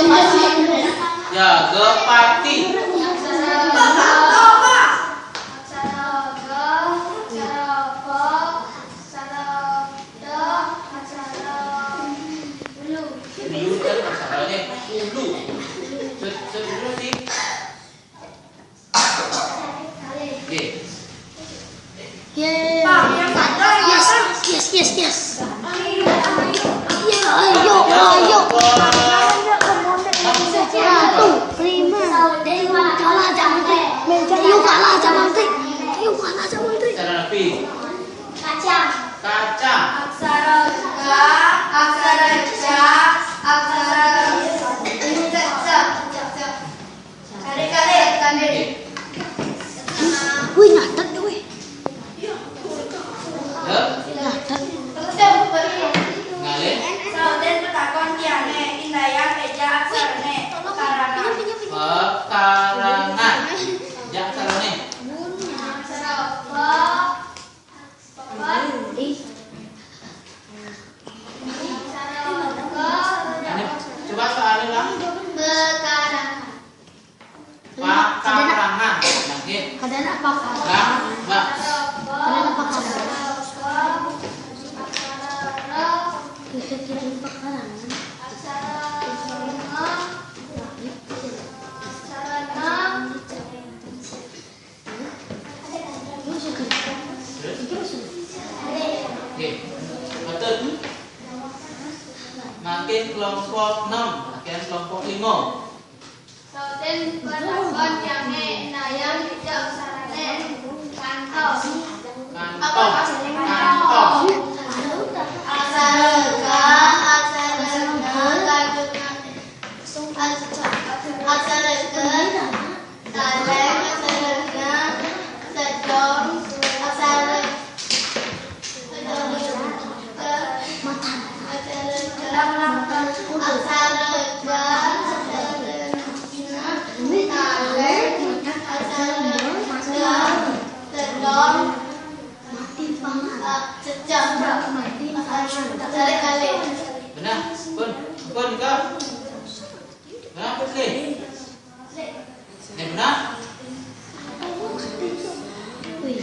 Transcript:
Ya, gepati. Ulu kan aksaranya ulu. Sebelum sih. Yes. Ayo. 1, 5. Dia kalah sama Menteri. Dia kalah sama Menteri. Cara napi. Kaca. Kaca. Aksara ja. Kali. Wih, nyatet tuh, wih. Ya. Nyatet. Ngalih. Sauden petakon tiane indaya eja aksarane karangan. Pekarangan. Jak sarane. Coba soalnya lah. Pekarangan. Nanti. Ada apa? Mbak. Ada apa kabar? Kita kirim pekarangan. Oke. Betul. Makin kelompok 6, makin kelompok 5. Sauden petakon tiane indaya eja aksarane kantong. Kantong. Benar, pun kau. Benar putri. Benar. Wih.